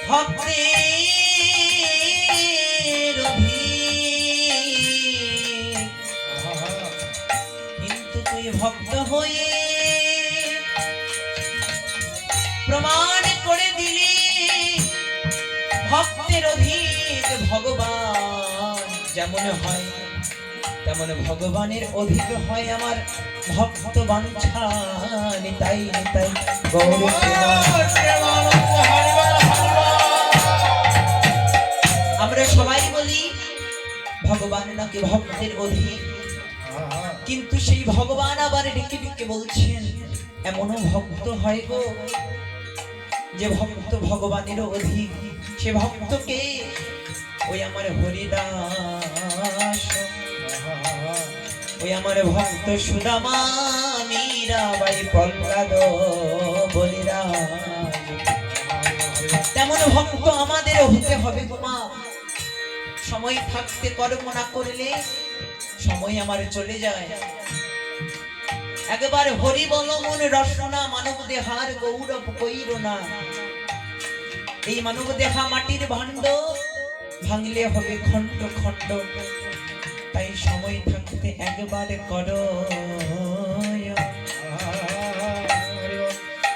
ভক্তের অধিক, কিন্তু তুই ভক্ত হয়ে প্রমাণ করে দিলি ভক্তের অধিক ভগবান যেমন হয় তেমন ভগবানের অধিক হয় আমার ভক্ত বাঞ্ছা নিতাই নিতাই গৌর আমরা সবাই বলি ভগবান নাকি ভক্তের অধিক, কিন্তু সেই ভগবান আবার ডেকে ডেকে বলছেন এমনও ভক্ত হয় গো যে ভক্ত ভগবানের অধিক, সে ভক্তকে ওই আমার হরিদাস, ওই আমার ভক্ত সুদামা মীরাবাই প্রহ্লাদ বলিরাজ, তেমন ভক্ত আমাদেরও হতে হবে গো মা। সময় থাকতে কর্ম না করলে সময় আমার চলে যায়। একবার হরি বল মন রসনা মানব দেহার গৌরব কইর না, এই মানব দেহা মাটির ভাণ্ড ভাঙলে হবে খণ্ড খণ্ড, তাই সময় থাকতে একবার করো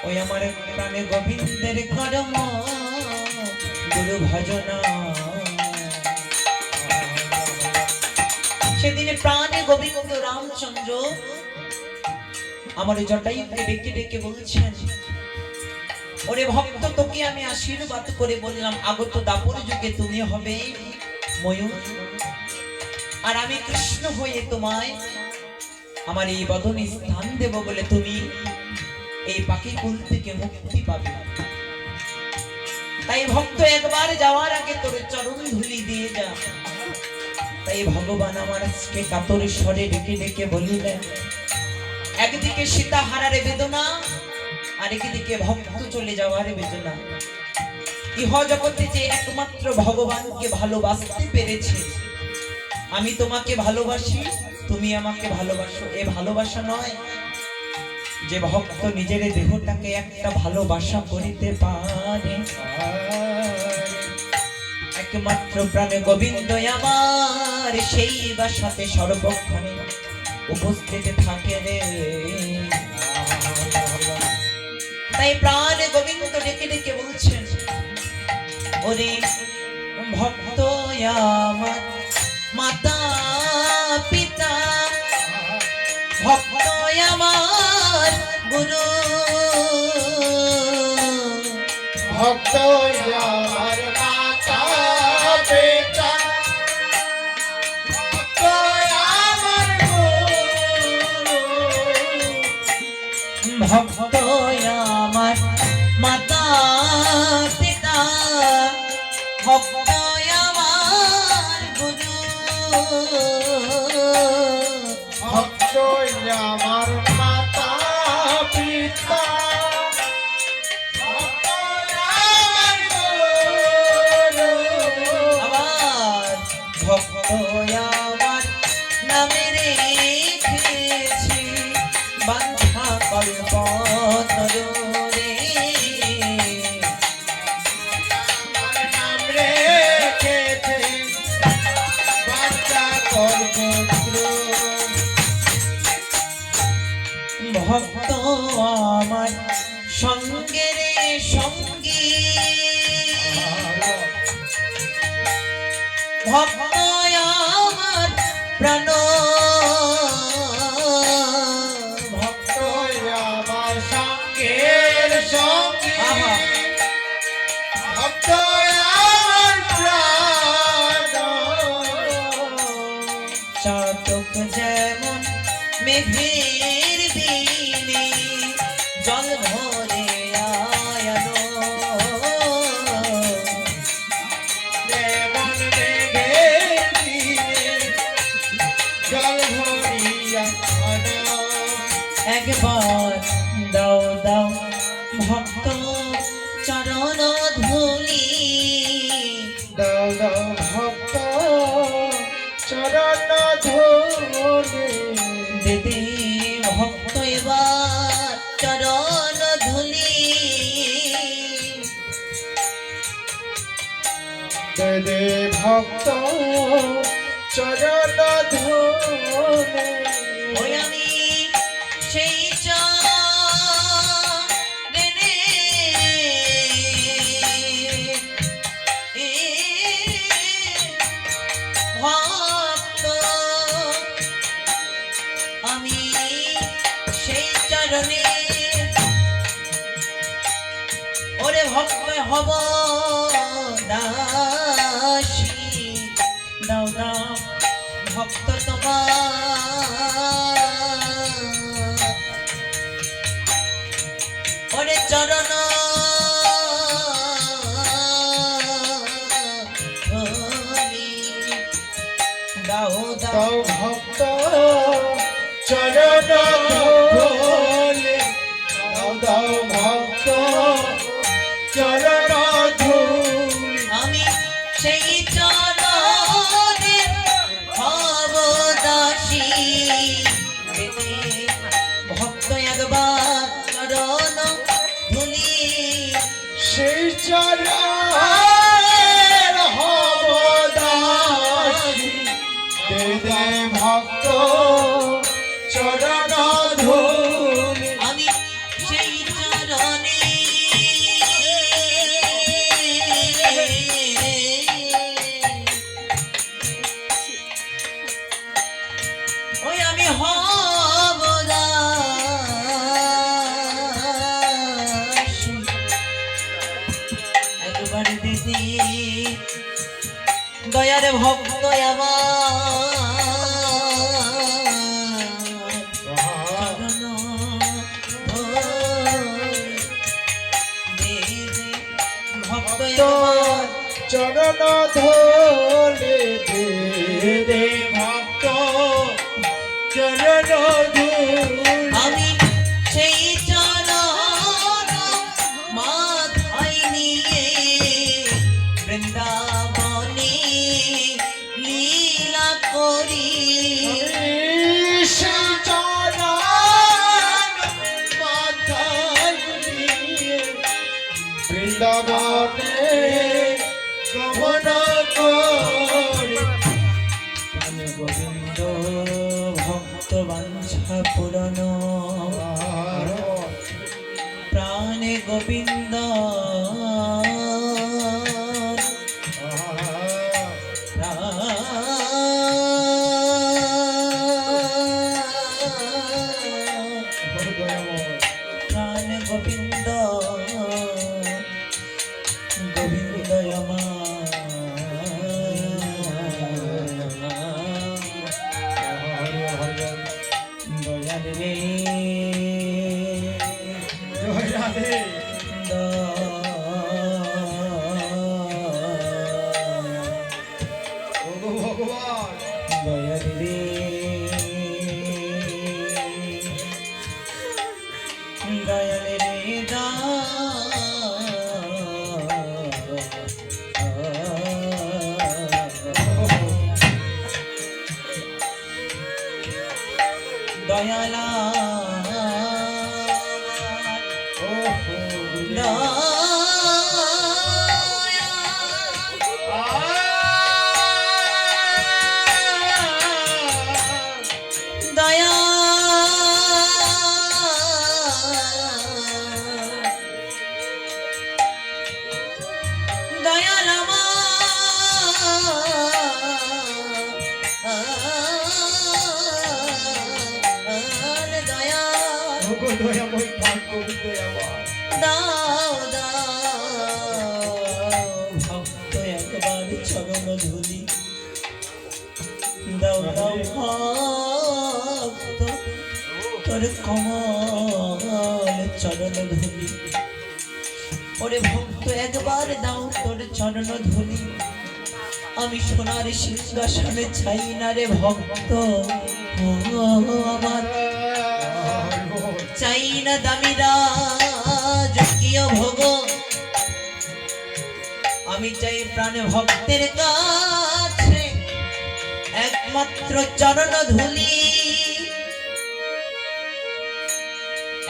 ওই আমার প্রাণে গোবিন্দের কর্ম গুরু ভজনা। সেদিন প্রাণে গোবিন্দ রামচন্দ্র আমার জটায়ুকে ডেকে ডেকে বলছেন ওরে ভক্ত তোকে আমি আশীর্বাদ করে বললাম আগত দাপর যুগে তুমি হবে ময়ূর, আর আমি কৃষ্ণ হয়ে তোমায় আমার এই বদনে স্থান দেব বলে তুমি এই পাখি কুল থেকে মুক্তি পাবে। তাই ভক্ত একবার যাওয়ার আগে তোর চরণ ধুলি দিয়ে যা। তাই ভগবান আমার আজকে কাতর স্বরে ডেকে ডেকে বলিলেন একদিকে সীতা হারার বেদনা আর একদিকে ভক্ত চলে যাওয়ার বেদনা। ইহ জগতে যে একমাত্র ভগবানকে ভালোবাসতে পেরেছে, আমি তোমাকে ভালোবাসি তুমি আমাকে ভালোবাসো, এ ভালোবাসা নয় যে ভক্ত নিজের দেহটাকে একটা ভালোবাসা করিতে পারে। একমাত্র প্রাণে গোবিন্দ আমার সেই বাসাতে সর্বক্ষণে উপস্থিত থাকে রে। তাই প্রাণে গোবিন্দ ডেকে ডেকে বলছেন ওরে ভক্ত আমার মাতা পিতা, ভক্ত আমার গুরু, ভক্ত আমার মাতা পিতা, ভক্ত আমার গুরু, ভক্ত আমার মাতা পিতা, ভক্ত আমার গুরু, ভক্ত আমার মাতা পিতা, ভক্ত আমার গুরু, আবার ভক্ত আমার নামে রেখেছি বাঞ্ছা কল্পতরুরে। আমার নাম রেখেছে বাঞ্ছা কল্পতরু। ভক্ত আমার সঙ্গে রে সঙ্গী, ভক্ত আমার প্রাণ, ভক্ত আমার সঙ্গের সঙ্গী, ভক্ত আমার প্রাণ। চাতক যেমন মেঘের দিনে জল ভরে আয়ানো, যেমন মেঘের দিনে জল ভরিয়া আনো। একবার দাও দাও ভক্ত চরণ ধুলি, দাও দাও ভক্ত চরণ ধুলি, দিদি ভক্ত এবার চরণ ধুলি। দে ভক্ত চরণ ধনে ওই আমি সেই চরণে ভক্ত আমি সেই চরণে ওরে ভক্ত হব দাসী দাও দাও ভক্ত তোমার ওরে চরণ দাও দাও দাও ভক্ত চরণ ধনে দাও ভক্ত চরণ ধুলি আমি সেই চরণে হব দাসী ভক্ত একবার চরণ ধুলি সেই চরণ হব দাসী দে ভক্ত চরণ ধুলি আমি সেই চরণে ওই আমি হব দাসী একবার দিদি দয়ার ভক্ত আমার চরণ ধরে দে ভক্ত আমার চরণ ধরে দে ভক্ত চরণ ধুলি আমি সেই চরণ মাথায় নিয়ে বৃন্দাবনে লীলা করি সেই চরণ মাথায় নিয়ে বৃন্দাবনে গমন করি প্রাণ গোবিন্দ ভক্ত বাঞ্ছা পুরন প্রাণে গোবিন্দ প্রাণ গোবিন্দ গোবিন্দ দয়াল রে জয় রাধে ওগো ভগবান দয়াল রে দয়াল রে দয়ালা দয়া দয়ালামা দয়া ওগো দয়াময় প্রাণ গোবিন্দ আমার দাও দাও ভক্ত একবার চরণ ধুলি দাও দাও ভক্ত তোর কমল চরণ ধুলি ওরে ভক্ত একবার দাও তোর চরণ ধুলি আমি সোনার সিংহাসনে চাই না রে ভক্ত ও আমার চাই না দামি রাজকীয় ভোগ আমি চাই প্রাণ ভক্তের কাছে একমাত্র চরণ ধুলি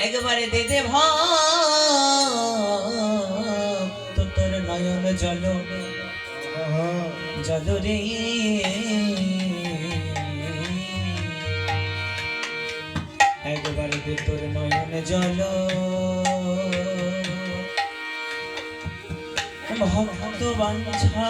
একবারে দে দে ভক্ত তোর নয়ন জল জল রে একবার ভেতর নয়ন জল ভক্ত বাঞ্ছা